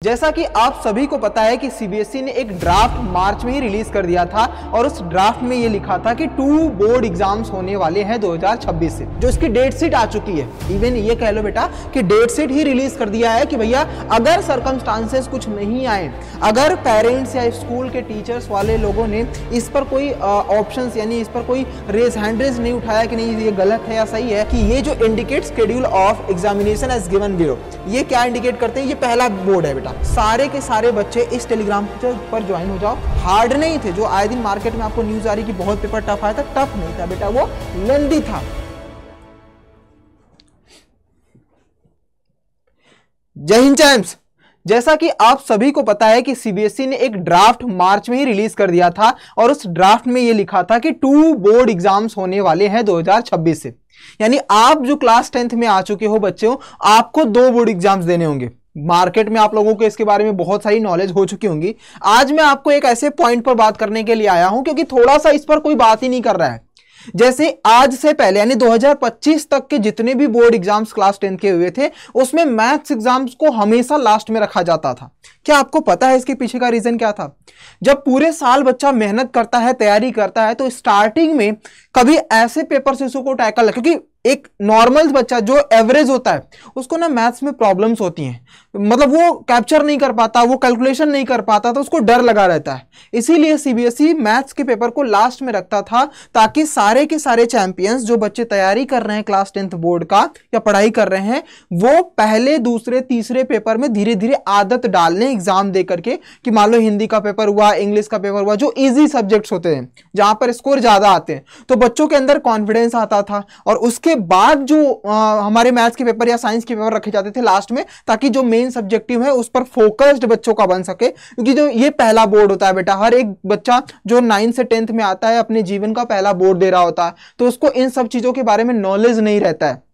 जैसा कि आप सभी को पता है कि सीबीएसई ने एक ड्राफ्ट मार्च में ही रिलीज कर दिया था और उस ड्राफ्ट में ये लिखा था कि 2 बोर्ड एग्जाम्स होने वाले हैं 2026 से, जो इसकी डेट शीट आ चुकी है। इवन ये कह लो बेटा कि डेट शीट ही रिलीज कर दिया है कि भैया अगर सर्कमस्टांसेस कुछ नहीं आए, अगर पेरेंट्स या स्कूल के टीचर्स वाले लोगों ने इस पर कोई ऑप्शंस यानी इस पर कोई हैंड रेज नहीं उठाया कि नहीं ये गलत है या सही है, कि ये जो indicate schedule of examination as given below, ये क्या इंडिकेट करते हैं? ये पहला बोर्ड है बेटा। सारे के सारे बच्चे इस टेलीग्राम पर ज्वाइन हो जाओ। हार्ड नहीं थे, जो आए दिन मार्केट में आपको न्यूज आ रही कि बहुत पेपर टफ आया था, टफ नहीं था बेटा, वो लेंदी था। जय हिंद चैम्प्स। जैसा कि आप सभी को पता है कि सीबीएसई ने एक ड्राफ्ट मार्च में ही रिलीज कर दिया था और उस ड्राफ्ट में ये लिखा था कि 2 बोर्ड एग्जाम्स होने वाले हैं 2026 से। यानी आप जो क्लास 10th में आ चुके हो बच्चों, आपको 2 बोर्ड एग्जाम्स देने होंगे। मार्केट में आप लोगों को इसके बारे में बहुत सारी नॉलेज हो चुकी होंगी। आज मैं आपको एक ऐसे पॉइंट पर बात करने के लिए आया हूं क्योंकि थोड़ा सा इस पर कोई बात ही नहीं कर रहा है। जैसे आज से पहले यानी 2025 तक के जितने भी बोर्ड एग्जाम्स क्लास 10 के हुए थे, उसमें मैथ्स एग्जाम्स को हमेशा लास्ट में रखा जाता था। क्या आपको पता है इसके पीछे का रीजन क्या था? जब पूरे साल बच्चा मेहनत करता है, तैयारी करता है, तो स्टार्टिंग में कभी ऐसे पेपर से उसको टैकल, क्योंकि एक नॉर्मल बच्चा जो एवरेज होता है उसको ना मैथ्स में प्रॉब्लम्स होती हैं, मतलब वो कैप्चर नहीं कर पाता, वो कैलकुलेशन नहीं कर पाता, तो उसको डर लगा रहता है। इसीलिए सीबीएसई मैथ्स के पेपर को लास्ट में रखता था ताकि सारे के सारे चैंपियंस जो बच्चे तैयारी कर रहे हैं क्लास 10th बोर्ड का या पढ़ाई कर रहे हैं, वो पहले दूसरे तीसरे पेपर में धीरे धीरे आदत डाल लें एग्जाम दे करके, कि मान लो हिंदी का पेपर हुआ, इंग्लिश का पेपर हुआ, जो इजी सब्जेक्ट्स होते हैं जहां पर स्कोर ज्यादा आते हैं, तो बच्चों के अंदर कॉन्फिडेंस आता था। और उसके बाद जो हमारे मैथ्स के पेपर या साइंस के पेपर रखे जाते थे लास्ट में, ताकि जो मेन सब्जेक्टिव है उस पर फोकस्ड बच्चों का बन सके। क्योंकि जो ये पहला बोर्ड होता है बेटा, हर एक बच्चा जो 9 से 10th में आता है अपने जीवन का पहला बोर्ड दे रहा होता है, तो उसको इन सब चीजों के बारे में नॉलेज नहीं रहता है।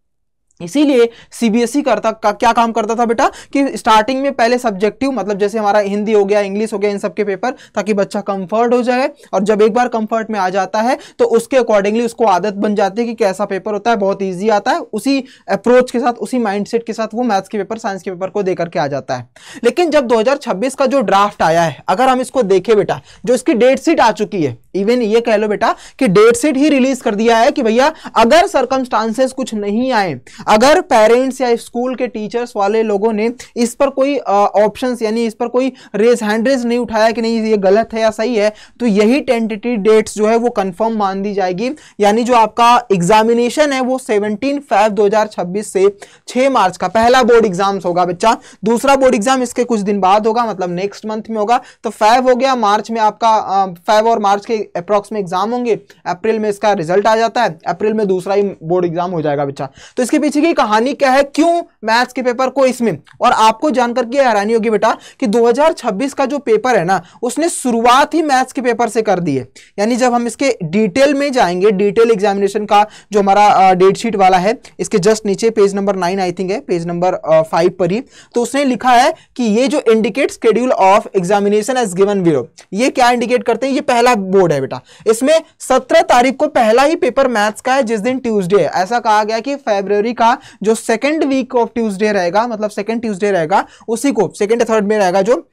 इसीलिए सीबीएसई क्या काम करता था बेटा कि स्टार्टिंग में पहले सब्जेक्टिव, मतलब जैसे हमारा हिंदी हो गया, इंग्लिश हो गया, इन सब के पेपर, ताकि बच्चा कंफर्ट हो जाए। और जब एक बार कंफर्ट में आ जाता है तो उसके अकॉर्डिंगली उसको आदत बन जाती है कि कैसा पेपर होता है, बहुत ईजी आता है। उसी अप्रोच के साथ, उसी माइंडसेट के साथ वो मैथ्स के पेपर, साइंस के पेपर को देकर के आ जाता है। लेकिन जब 2026 का जो ड्राफ्ट आया है, अगर हम इसको देखें बेटा, जो इसकी डेट शीट आ चुकी है, इवन ये कह लो बेटा कि डेट शीट ही रिलीज कर दिया है कि भैया अगर सर्कमस्टांसेस कुछ नहीं आए, अगर पेरेंट्स या स्कूल के टीचर्स वाले लोगों ने इस पर कोई ऑप्शंस यानी इस पर कोई हैंड रेज नहीं उठाया कि नहीं ये गलत है या सही है, तो यही टेंटेटिव डेट्स जो है वो कंफर्म मान दी जाएगी। यानी जो आपका एग्जामिनेशन है वो 17 Feb 2026 से 6 मार्च का पहला बोर्ड एग्जाम्स होगा बच्चा। दूसरा बोर्ड एग्जाम इसके कुछ दिन बाद होगा, मतलब नेक्स्ट मंथ में होगा। तो फेब हो गया, मार्च में आपका फेब और मार्च के अप्रॉक्स में एग्जाम होंगे, अप्रैल में इसका रिजल्ट आ जाता है, अप्रैल में दूसरा ही बोर्ड एग्जाम हो जाएगा बच्चा। तो इसके पीछे की कहानी क्या है, क्यों मैथ्स के पेपर को इसमें, और आपको जानकर के हैरानी होगी बेटा कि 2026 का जो पेपर है ना, उसने शुरुआत ही मैथ्स के पेपर से कर दी है। यानी जब हम इसके डिटेल में जाएंगे, डिटेल एग्जामिनेशन का जो हमारा डेट शीट वाला है, इसके जस्ट नीचे पेज नंबर 9 आई थिंक है, पेज नंबर 5 पर ही, तो उसने लिखा है कि ये जो indicate schedule of examination as given below, ये क्या इंडिकेट करते हैं? ये पहला बोर्ड है बेटा। इसमें 17 तारीख को पहला ही पेपर मैथ्स का है, जिस दिन ट्यूसडे है। ऐसा कहा गया कि फरवरी का जो सेकंड वीक ऑफ ट्यूसडे रहेगा, मतलब सेकंड ट्यूसडे रहेगा, उसी को सेकंड या थर्ड में रहेगा जो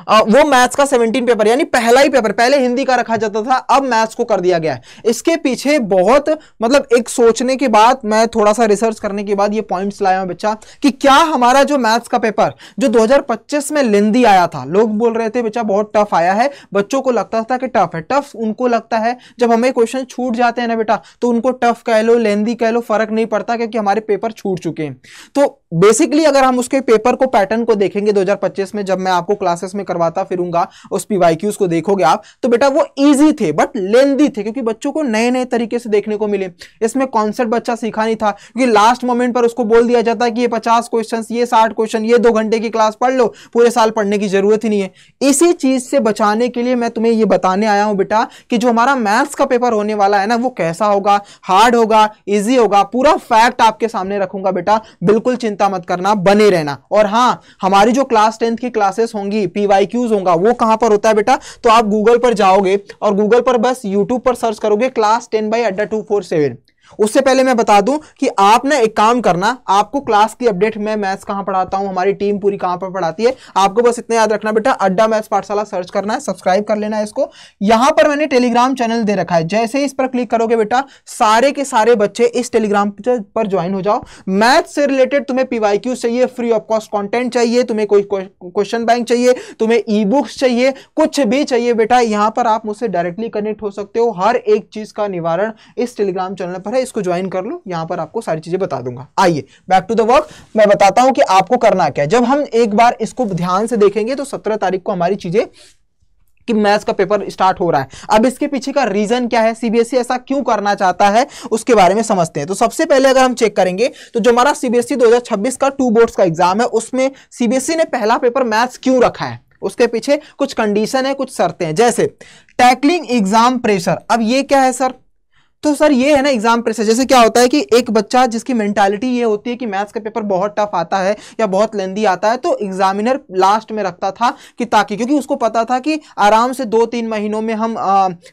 वो मैथ्स का 17 पेपर, यानी पहला ही पेपर। पहले हिंदी का रखा जाता था, अब मैथ्स को कर दिया गया है। इसके पीछे बहुत मतलब एक सोचने के बाद, मैं थोड़ा सा रिसर्च करने के बाद ये पॉइंट्स लाया हूं बच्चा कि क्या हमारा जो मैथ्स का पेपर जो 2025 में लेंदी आया था, लोग बोल रहे थे बच्चा बहुत टफ आया है, बच्चों को लगता था कि टफ है। टफ उनको लगता है जब हमें क्वेश्चन छूट जाते हैं ना बेटा, तो उनको टफ कह लो, लेंदी कह लो, फर्क नहीं पड़ता क्योंकि हमारे पेपर छूट चुके हैं। तो बेसिकली अगर हम उसके पेपर को, पैटर्न को देखेंगे 2025 में, जब मैं आपको क्लासेस में करवाता फिरूंगा, उस पीवाईक्यूज को देखोगे आप, तो बेटा वो इजी थे बट लेंदी थे, क्योंकि बच्चों को नए नए तरीके से देखने को मिले। इसमें कॉन्सेप्ट बच्चा सीखा नहीं था, क्योंकि लास्ट मोमेंट पर उसको बोल दिया जाता है कि ये 50 क्वेश्चन, ये 60 क्वेश्चन, ये 2 घंटे की क्लास पढ़ लो, पूरे साल पढ़ने की जरूरत ही नहीं है। इसी चीज से बचाने के लिए मैं तुम्हें ये बताने आया हूं बेटा कि जो हमारा मैथ्स का पेपर होने वाला है ना, वो कैसा होगा, हार्ड होगा, इजी होगा, पूरा फैक्ट आपके सामने रखूंगा बेटा, बिल्कुल चिंता मत करना, बने रहना। और हाँ, हमारी जो क्लास 10th की क्लासेस होंगी, पीवाईक्यूज होगा, वो कहां पर होता है बेटा, तो आप गूगल पर जाओगे और गूगल पर बस यूट्यूब पर सर्च करोगे क्लास 10 बाई अड्डा 247, उससे पहले मैं बता दूं कि आप ना एक काम करना, आपको क्लास की अपडेट, मैं मैथ्स कहां पढ़ाता हूं, हमारी टीम पूरी कहां पर पढ़ाती है, आपको बस इतना याद रखना बेटा, अड्डा मैथ्स पाठशाला सर्च करना है, सब्सक्राइब कर लेना है इसको। यहां पर मैंने टेलीग्राम चैनल दे रखा है, जैसे ही इस पर क्लिक करोगे बेटा सारे के सारे बच्चे इस टेलीग्राम पर ज्वाइन हो जाओ। मैथ्स से रिलेटेड तुम्हें पीवाईक्यू चाहिए, फ्री ऑफ कॉस्ट कंटेंट चाहिए, तुम्हें कोई क्वेश्चन बैंक चाहिए, तुम्हें ई बुक्स चाहिए, कुछ भी चाहिए बेटा, यहां पर आप मुझसे डायरेक्टली कनेक्ट हो सकते हो। हर एक चीज का निवारण इस टेलीग्राम चैनल पर है, इसको ज्वाइन कर लो, यहां पर आपको सारी चीजें बता दूंगा। आइए बैक टू द वर्क, मैं बताता हूं कि आपको करना क्या है। जब हम एक बार इसको ध्यान से देखेंगे तो 17 तारीख को हमारी चीजें कि मैथ्स का पेपर स्टार्ट हो रहा है। अब इसके पीछे का रीजन क्या है, सीबीएसई ऐसा क्यों करना चाहता है, उसके बारे में समझते हैं। तो सबसे पहले अगर हम चेक करेंगे तो जो हमारा सीबीएसई 2026 का 2 बोर्ड्स का एग्जाम है, उसमें सीबीएसई ने पहला पेपर मैथ्स क्यों रखा है, उसके पीछे कुछ कंडीशन है, कुछ शर्तें हैं। जैसे टैकलिंग एग्जाम प्रेशर, अब ये क्या है सर, तो सर ये है ना एग्जाम प्रेशर। जैसे क्या होता है कि एक बच्चा जिसकी मेंटालिटी ये होती है कि मैथ्स का पेपर बहुत टफ आता है या बहुत लेंदी आता है, तो एग्जामिनर लास्ट में रखता था कि ताकि, क्योंकि उसको पता था कि आराम से 2-3 महीनों में हम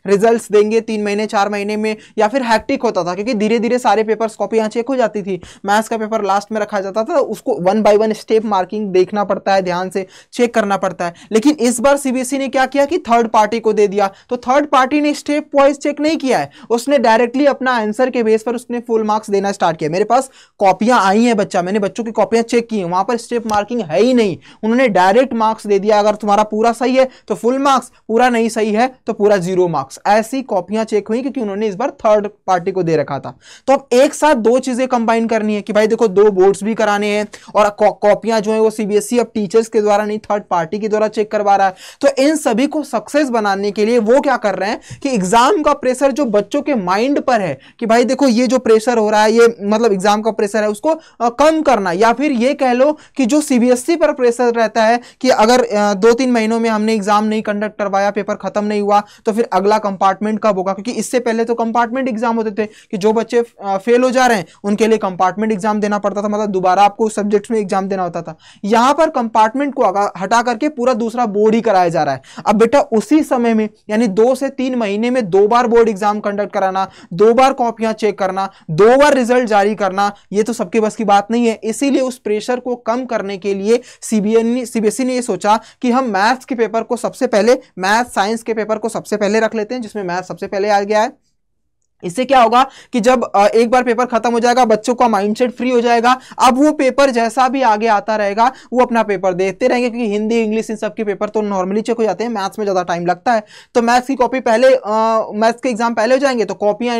रिजल्ट्स देंगे, 3 महीने 4 महीने में, या फिर हैक्टिक होता था क्योंकि धीरे धीरे सारे पेपर्स कॉपियां चेक हो जाती थी। मैथ्स का पेपर लास्ट में रखा जाता था, उसको 1 by 1 स्टेप मार्किंग देखना पड़ता है, ध्यान से चेक करना पड़ता है। लेकिन इस बार सीबीएसई ने क्या किया कि थर्ड पार्टी को दे दिया, तो थर्ड पार्टी ने स्टेप वाइज चेक नहीं किया है, उसने डायरेक्टली अपना आंसर के बेस पर उसने फुल मार्क्स देना स्टार्ट किया। मेरे पास कॉपियां आई हैं बच्चा, मैंने बच्चों की कॉपियां चेक की हैं, वहां पर स्टेप मार्किंग है ही नहीं, उन्होंने डायरेक्ट मार्क्स दे दिया। अगर तुम्हारा पूरा सही है तो फुल मार्क्स, पूरा नहीं सही है तो पूरा 0 मार्क्स। ऐसी कॉपियां चेक हुई क्योंकि उन्होंने इस बार थर्ड पार्टी को दे रखा था। तो अब एक साथ दो चीजें कंबाइन करनी है कि भाई देखो 2 बोर्ड्स भी कराने हैं और कॉपियां जो है वो सीबीएसई अब टीचर्स के द्वारा नहीं, थर्ड पार्टी के द्वारा चेक करवा रहा है। तो इन सभी को सक्सेस बनाने के लिए वो क्या कर रहे हैं कि एग्जाम का प्रेशर जो बच्चों के माइंड पर है कि भाई देखो ये जो प्रेशर हो रहा है, ये मतलब एग्जाम का प्रेशर है, उसको कम करना, या फिर ये कह लो कि जो सीबीएसई पर प्रेशर रहता है कि अगर 2-3 महीनों में हमने एग्जाम नहीं कंडक्ट करवाया, पेपर खत्म नहीं हुआ, तो फिर अगला कंपार्टमेंट कब होगा। क्योंकि इससे पहले तो कंपार्टमेंट एग्जाम होते थे कि जो बच्चे फेल हो जा रहे हैं उनके लिए कंपार्टमेंट एग्जाम देना पड़ता था, मतलब दोबारा आपको उस सब्जेक्ट में एग्जाम देना होता था। यहां पर कंपार्टमेंट को हटा करके पूरा दूसरा बोर्ड ही कराया जा रहा है। अब बेटा उसी समय में यानी 2 से 3 महीने में 2 बार बोर्ड एग्जाम कंडक्ट कराना, 2 बार कॉपियां चेक करना, 2 बार रिजल्ट जारी करना, ये तो सबके बस की बात नहीं है। इसीलिए उस प्रेशर को कम करने के लिए सीबीएसई ने ये सोचा कि हम मैथ्स के पेपर को सबसे पहले, मैथ साइंस के पेपर को सबसे पहले रख लेते हैं, जिसमें मैथ सबसे पहले आ गया है। इससे क्या होगा कि जब एक बार पेपर खत्म हो जाएगा, बच्चों का माइंडसेट फ्री हो जाएगा। अब वो पेपर जैसा भी आगे आता रहेगा वो अपना पेपर देखते रहेंगे, क्योंकि हिंदी इंग्लिश इन सब के पेपर तो नॉर्मली चेक हो जाते हैं, मैथ्स में ज्यादा टाइम लगता है। तो मैथ्स की कॉपी पहले, मैथ्स के एग्जाम पहले हो जाएंगे तो कॉपियां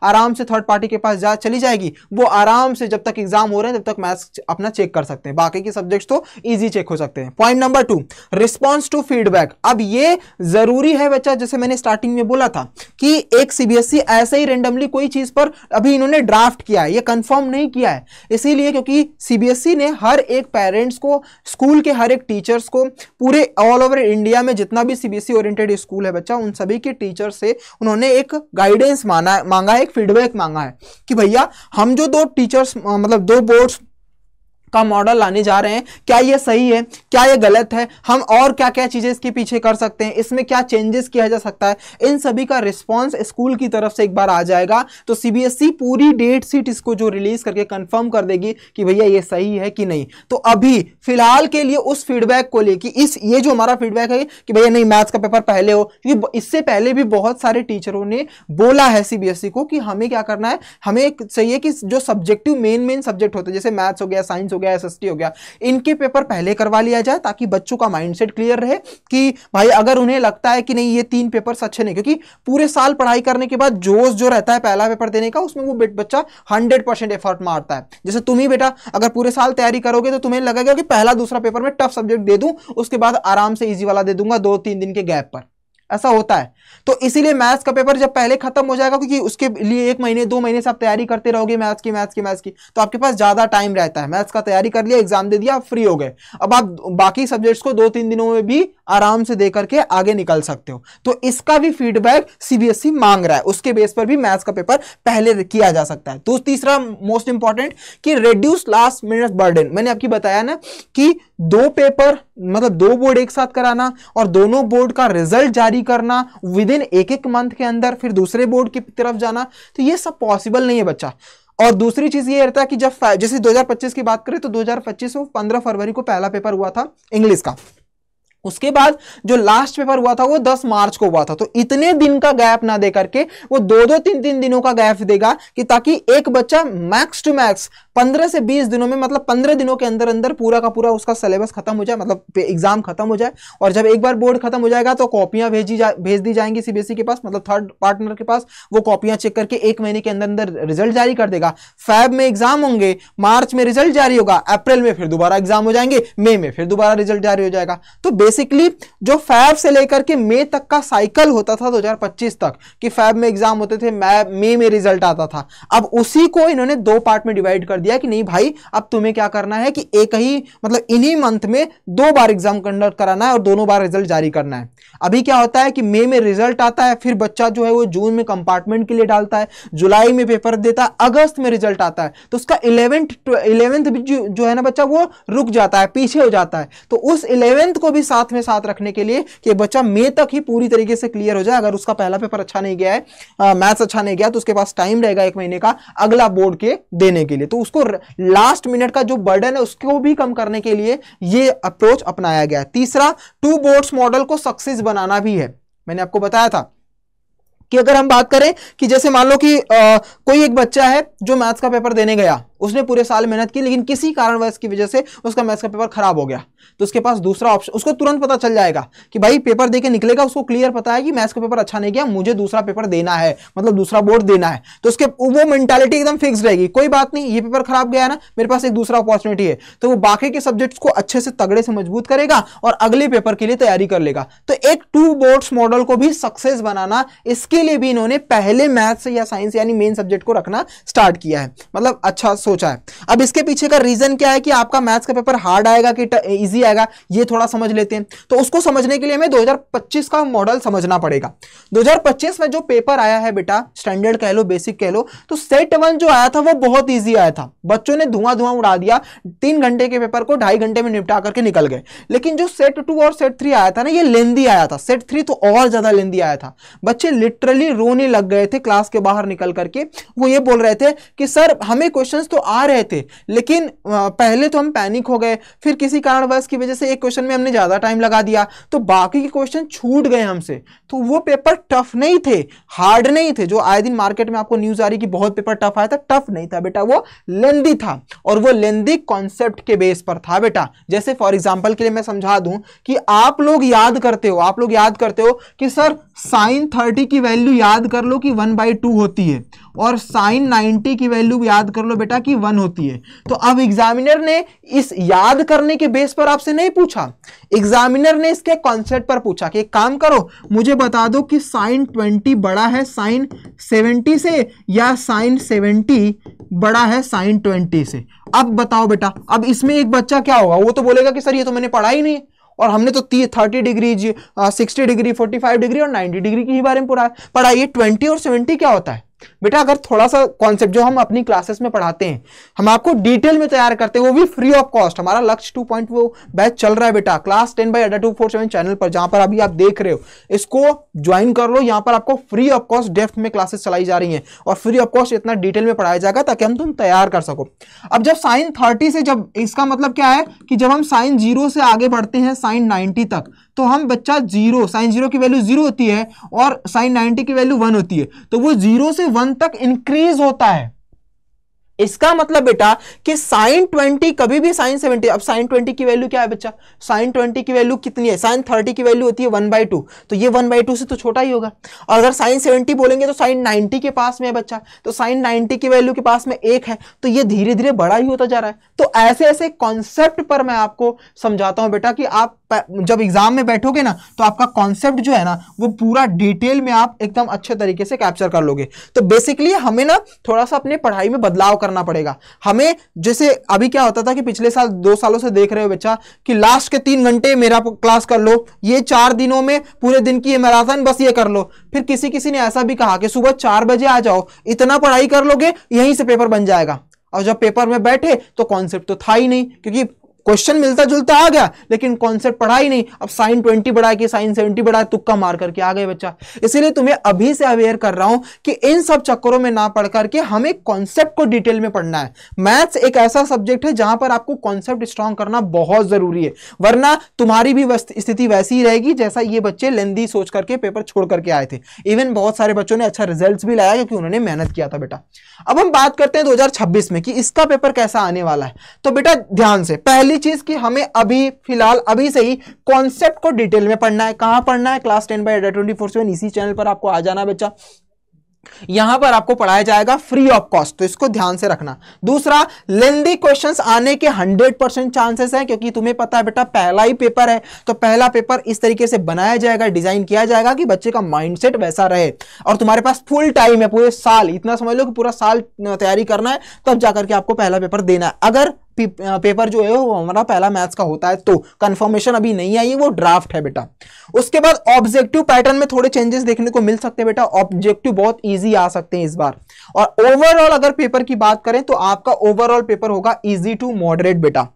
आराम से थर्ड पार्टी के पास चली जाएगी, वो आराम से जब तक एग्जाम हो रहे हैं तब तक मैथ्स अपना चेक कर सकते हैं, बाकी के सब्जेक्ट्स तो ईजी चेक हो सकते हैं। Point number 2, response to feedback. अब ये जरूरी है बच्चा, जैसे मैंने स्टार्टिंग में बोला था कि एक सीबीएसई ऐसे ही रेंडमली कोई चीज पर अभी इन्होंने ड्राफ्ट किया है, ये कंफर्म नहीं किया है, इसीलिए क्योंकि सीबीएसई ने हर एक पेरेंट्स को, स्कूल के हर एक टीचर्स को, पूरे ऑल ओवर इंडिया में जितना भी सीबीएसई ओरिएंटेड स्कूल है बच्चा, उन सभी के टीचर से उन्होंने एक गाइडेंस मांगा है, एक फीडबैक मांगा है कि भैया हम जो 2 टीचर्स मतलब 2 बोर्ड्स का मॉडल लाने जा रहे हैं, क्या ये सही है, क्या ये गलत है, हम और क्या क्या चीजें इसके पीछे कर सकते हैं, इसमें क्या चेंजेस किया जा सकता है, इन सभी का रिस्पांस स्कूल की तरफ से एक बार आ जाएगा तो सीबीएसई पूरी डेट शीट इसको जो रिलीज करके कंफर्म कर देगी कि भैया ये सही है कि नहीं। तो अभी फिलहाल के लिए उस फीडबैक को लेकर, ये जो हमारा फीडबैक है कि भैया नहीं मैथ्स का पेपर पहले हो, क्योंकि इससे पहले भी बहुत सारे टीचरों ने बोला है सीबीएसई को कि हमें क्या करना है, हमें चाहिए कि जो सब्जेक्टिव मेन सब्जेक्ट होते हैं, जैसे मैथ्स हो गया, साइंस हो गया, एसएसटी हो गया, इनके पेपर पहले करवा लिया जाए ताकि बच्चों का माइंडसेट क्लियर रहे कि भाई अगर उन्हें लगता है कि नहीं ये 3 पेपर अच्छे नहीं, क्योंकि पूरे साल पढ़ाई करने के बाद जोश जो रहता है पहला पेपर देने का, उसमें वो बच्चा 100% एफर्ट मारता है। जैसे तुम ही बेटा अगर पूरे साल तैयारी करोगे तो तुम्हें लगेगा कि पहला दूसरा पेपर में टफ सब्जेक्ट दे दूं, उसके बाद आराम से इजी वाला दे दूंगा 2-3 दिन के गैप पर, ऐसा होता है। तो इसीलिए मैथ्स का पेपर जब पहले खत्म हो जाएगा, क्योंकि उसके लिए 1 महीने 2 महीने से आप तैयारी करते रहोगे मैथ्स की, तो आपके पास ज्यादा टाइम रहता है। मैथ्स का तैयारी कर लिया, एग्जाम दे दिया, आप फ्री हो गए, अब आप बाकी सब्जेक्ट्स को 2-3 दिनों में भी आराम से दे करके आगे निकल सकते हो। तो इसका भी फीडबैक सीबीएसई मांग रहा है, उसके बेस पर भी मैथ्स का पेपर पहले किया जा सकता है। तो तीसरा मोस्ट इंपॉर्टेंट कि रिड्यूस लास्ट मिनट बर्डन। मैंने आपकी बताया ना कि 2 पेपर मतलब 2 बोर्ड एक साथ कराना और दोनों बोर्ड का रिजल्ट जारी तैयारी करना विद इन एक मंथ के अंदर, फिर दूसरे बोर्ड की तरफ जाना, तो ये सब पॉसिबल नहीं है बच्चा। और दूसरी चीज ये रहता है कि जब जैसे 2025 की बात करें तो 2025 में 15 फरवरी को पहला पेपर हुआ था इंग्लिश का, उसके बाद जो लास्ट पेपर हुआ था वो 10 मार्च को हुआ था। तो इतने दिन का गैप ना दे करके वो 2-2 3-3 दिनों का गैप देगा कि ताकि एक बच्चा मैक्स टू मैक्स 15 से 20 दिनों में, मतलब 15 दिनों के अंदर अंदर पूरा का पूरा उसका सिलेबस खत्म हो जाए, मतलब एग्जाम खत्म हो जाए। और जब एक बार बोर्ड खत्म हो जाएगा तो कॉपियां भेज दी जाएंगी सीबीएसई के पास, मतलब थर्ड पार्टनर के पास। वो कॉपियां चेक करके 1 महीने के अंदर अंदर रिजल्ट जारी कर देगा। फेब में एग्जाम होंगे, मार्च में रिजल्ट जारी होगा, अप्रैल में फिर दोबारा एग्जाम हो जाएंगे, मई में फिर दोबारा रिजल्ट जारी हो जाएगा। तो बेसिकली जो फैब से लेकर के मई तक का साइकिल होता था 2025 तक, कि फैब में एग्जाम होते थे, मई में रिजल्ट आता था, अब उसी को इन्होंने 2 पार्ट में डिवाइड कर दिया कि नहीं भाई अब तुम्हें क्या करना है कि एक ही, मतलब इन्हीं मंथ में 2 बार एग्जाम कंडक्ट कराना है और दोनों बार रिजल्ट जारी करना है। अभी क्या होता है कि मई में रिजल्ट आता है, फिर बच्चा जो है वो जून में कंपार्टमेंट के लिए डालता है, जुलाई में पेपर देता है, अगस्त में रिजल्ट आता है, तो उसका 11th भी जो है ना बच्चा वो रुक जाता है, पीछे हो जाता है। तो उस 11th को भी साथ में साथ रखने के लिए कि बच्चा मई तक ही पूरी तरीके से क्लियर हो जाए। अगर उसका पहला पेपर अच्छा नहीं गया है, मैथ्स अच्छा नहीं गया, तो उसके पास टाइम रहेगा 1 महीने का अगला बोर्ड के देने के लिए। तो उसको लास्ट मिनट का जो बर्डन है उसको भी कम करने के लिए ये अप्रोच अपनाया गया है। तीसरा, 2 बोर्ड्स मॉडल को सक्सेस बनाना भी है। मैंने आपको बताया था कि अगर हम बात करें कि जैसे मान लो कि कोई एक बच्चा है जो मैथ्स का पेपर देने गया, उसने पूरे साल मेहनत की, लेकिन किसी कारणवश की वजह से उसका मैथ्स का पेपर खराब हो गया, तो उसके पास दूसरा ऑप्शन, उसको तुरंत पता चल जाएगा कि भाई पेपर देके निकलेगा, उसको क्लियर पता है कि मैथ्स का पेपर अच्छा नहीं गया, मुझे दूसरा पेपर देना है, मतलब दूसरा बोर्ड देना है। तो उसके वो मेंटालिटी एकदम फिक्स रहेगी, कोई बात नहीं, ये पेपर खराब गया है ना, मेरे पास एक दूसरा अपॉर्चुनिटी है। तो वो बाकी के सब्जेक्ट्स को अच्छे से तगड़े से मजबूत करेगा और अगले पेपर के लिए तैयारी कर लेगा। तो एक 2 बोर्ड्स मॉडल को भी सक्सेस बनाना, इसके लिए भी इन्होंने पहले मैथ्स या साइंस यानी मेन सब्जेक्ट को रखना स्टार्ट किया है, मतलब अच्छा सोचा है। अब इसके पीछे का रीजन क्या है कि आपका मैथ्स का पेपर हार्ड आएगा कि इजी आएगा, ये थोड़ा समझ लेते हैं। तो उसको समझने के लिए हमें 2025 का मॉडल समझना पड़ेगा। 2025 में जो पेपर आया है बेटा, स्टैंडर्ड कह लो, बेसिक कह लो, तो सेट 1 जो आया था वो बहुत इजी आया था, बच्चों ने धुआं उड़ा दिया, 3 घंटे के पेपर को 2.5 घंटे में निपटा करके निकल गए। लेकिन जो सेट 2 और सेट 3 आया था ना, ये लेंदी आया था। सेट 3 तो और ज्यादा लेंदी आया था, बच्चे लिटरली रोने लग गए थे क्लास के बाहर निकल करके। वो ये बोल रहे थे कि सर हमें क्वेश्चंस तो आ रहे थे, लेकिन पहले तो हम पैनिक हो गए, फिर किसी कारणवश की वजह से एक क्वेश्चन में हमने ज्यादा टाइम लगा दिया, तो बाकी के क्वेश्चन छूट गए हमसे। तो वो पेपर टफ नहीं थे, हार्ड नहीं थे। जो आए दिन मार्केट में आपको न्यूज आ रही कि बहुत पेपर टफ आया था, टफ नहीं था बेटा, वो लेंदी था। और वो लेंदी कॉन्सेप्ट के बेस पर था बेटा। जैसे फॉर एग्जांपल के लिए मैं समझा दूं कि आप लोग याद करते हो कि सर साइन 30 की वैल्यू याद कर लो कि 1/2 होती है, और साइन 90 की वैल्यू याद कर लो बेटा कि 1 होती है। तो अब एग्जामिनर ने इस याद करने के बेस पर आपसे नहीं पूछा, एग्जामिनर ने इसके कॉन्सेप्ट पर पूछा कि एक काम करो, मुझे बता दो कि साइन 20 बड़ा है साइन 70 से या साइन 70 बड़ा है साइन 20 से। अब बताओ बेटा, अब इसमें एक बच्चा क्या होगा, वो तो बोलेगा कि सर ये तो मैंने पढ़ा ही नहीं, और हमने तो 30 डिग्री 60 डिग्री 45 डिग्री और 90 डिग्री के ही बारे में पढ़ा। ये 20 और 70 क्या होता है बेटा? अगर थोड़ा सा कॉन्सेप्ट जो हम अपनी क्लासेस में पढ़ाते हैं, हम आपको डिटेल में तैयार करते हैं, वो भी फ्री ऑफ कॉस्ट। हमारा लक्ष्य 2.0 बैच चल रहा है बेटा, क्लास 10 बाय 247 चैनल पर, जहां पर अभी आप देख रहे हो, इसको ज्वाइन कर लो। यहां पर आपको फ्री ऑफ कॉस्ट डेप्थ में क्लासेस चलाई जा रही हैं, और फ्री ऑफ कॉस्ट इतना डिटेल में पढ़ाया जाएगा ताकि हम तुम तैयार कर सको। अब जब साइन 30 से, जब इसका मतलब क्या है कि जब हम साइन 0 से आगे बढ़ते हैं साइन 90 तक, तो हम बच्चा साइन 0 की वैल्यू 0 होती है और साइन 90 की वैल्यू 1 होती है, तो वो 0 से 1 तक इंक्रीज होता है। इसका मतलब बेटा कि साइन 20 कभी भी साइन 70, अब साइन 20 की वैल्यू क्या है बच्चा? साइन 20 की वैल्यू कितनी है? साइन 30 की वैल्यू होती है 1/2, तो ये 1/2 से तो छोटा ही होगा। और अगर साइन 70 बोलेंगे तो साइन 90 के पास में है बच्चा, तो साइन 90 की वैल्यू के पास में 1 है, तो ये धीरे धीरे बड़ा ही होता जा रहा है। तो ऐसे ऐसे कॉन्सेप्ट पर मैं आपको समझाता हूं बेटा कि आप जब एग्जाम में बैठोगे ना, तो आपका कॉन्सेप्ट जो है ना, वो पूरा डिटेल में आप एकदम अच्छे तरीके से कैप्चर कर लोगे। तो बेसिकली हमें ना थोड़ा सा अपने पढ़ाई में बदलाव करना पड़ेगा। हमें जैसे अभी क्या होता था कि पिछले साल 2 सालों से देख रहे हो बच्चा कि लास्ट के 3 घंटे मेरा क्लास कर लो, ये 4 दिनों में पूरे दिन की ये मैराथन बस ये कर लो। फिर किसी ने ऐसा भी कहा कि सुबह 4 बजे आ जाओ, इतना पढ़ाई कर लोगे, यहीं से पेपर बन जाएगा। और जब पेपर में बैठे तो कॉन्सेप्ट तो था ही नहीं, क्योंकि क्वेश्चन मिलता जुलता आ गया लेकिन कॉन्सेप्ट पढ़ा ही नहीं। अब साइन 20 बढ़ा के साइन 70 बढ़ा, तुक्का मार करके आ गए बच्चा। इसीलिए तुम्हें अभी से अवेयर कर रहा हूं कि इन सब चक्करों में ना पढ़ करके हमें कॉन्सेप्ट को डिटेल में पढ़ना है। मैथ्स एक ऐसा सब्जेक्ट है जहां पर आपको कॉन्सेप्ट स्ट्रांग करना बहुत जरूरी है, वरना तुम्हारी भी स्थिति वैसी ही रहेगी जैसा ये बच्चे लेंदी सोच करके पेपर छोड़ करके आए थे। इवन बहुत सारे बच्चों ने अच्छा रिजल्ट भी लाया क्योंकि उन्होंने मेहनत किया था बेटा। अब हम बात करते हैं 2026 में कि इसका पेपर कैसा आने वाला है। तो बेटा ध्यान से, पहली चीज कि हमें अभी फिलहाल अभी से ही कॉन्सेप्ट को डिटेल में पढ़ना है। कहां पढ़ना है? क्लास 10 बाय 24/7 इसी चैनल पर आपको आ जाना बच्चा। यहां पर आपको पढ़ाया जाएगा फ्री ऑफ कॉस्ट, तो इसको ध्यान से रखना। दूसरा, लेंदी क्वेश्चंस आने के 100% चांसेस है, क्योंकि तुम्हें पता है बेटा पहला ही पेपर है, तो पहला पेपर इस तरीके से बनाया जाएगा, डिजाइन किया जाएगा कि बच्चे का माइंडसेट वैसा रहे। और तुम्हारे पास फुल टाइम है, पूरे साल, इतना समझ लो कि पूरा साल तैयारी करना है, तब जाकर के आपको पहला पेपर देना है। अगर पेपर जो है वो हमारा पहला मैथ्स का होता है तो कंफर्मेशन अभी नहीं आई है, वो ड्राफ्ट है बेटा। उसके बाद ऑब्जेक्टिव पैटर्न में थोड़े चेंजेस देखने को मिल सकते हैं बेटा, ऑब्जेक्टिव बहुत इजी आ सकते हैं इस बार। और ओवरऑल अगर पेपर की बात करें तो आपका ओवरऑल पेपर होगा इजी टू मॉडरेट बेटा।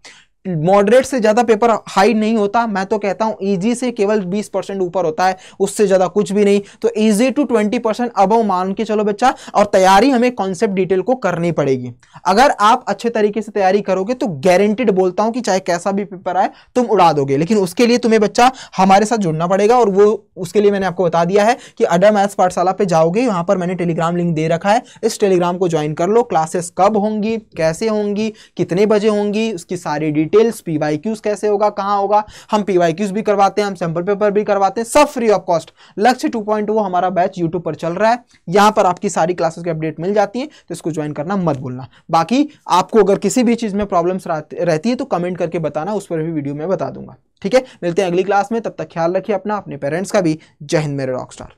मॉडरेट से ज्यादा पेपर हाई नहीं होता, मैं तो कहता हूं इजी से केवल 20% ऊपर होता है, उससे ज्यादा कुछ भी नहीं। तो इजी टू 20% अबव मान के चलो बच्चा। और तैयारी हमें कॉन्सेप्ट डिटेल को करनी पड़ेगी। अगर आप अच्छे तरीके से तैयारी करोगे तो गारंटीड बोलता हूं कि चाहे कैसा भी पेपर आए तुम उड़ा दोगे। लेकिन उसके लिए तुम्हें बच्चा हमारे साथ जुड़ना पड़ेगा, और वो उसके लिए मैंने आपको बता दिया है कि अड्डा मैथ्स पाठशाला पे जाओगे, वहां पर मैंने टेलीग्राम लिंक दे रखा है, इस टेलीग्राम को ज्वाइन कर लो। क्लासेस कब होंगी, कैसे होंगी, कितने बजे होंगी, उसकी सारी डिटेल्स, पीवाईक्यूज कैसे होगा, कहां होगा, हम पीवाईक्यूज भी करवाते हैं, हम सैंपल पेपर भी करवाते हैं, सब फ्री ऑफ कॉस्ट। लक्ष्य 2.0 हमारा बैच यूट्यूब पर चल रहा है, यहां पर आपकी सारी क्लासेस की अपडेट मिल जाती है, तो इसको ज्वाइन करना मत भूलना। बाकी आपको अगर किसी भी चीज में प्रॉब्लम्स रहती है तो कमेंट करके बताना, उस पर भी वीडियो में बता दूंगा। ठीक है, मिलते हैं अगली क्लास में, तब तक ख्याल रखिए अपना, अपने पेरेंट्स का भी। जय हिंद मेरे रॉकस्टार।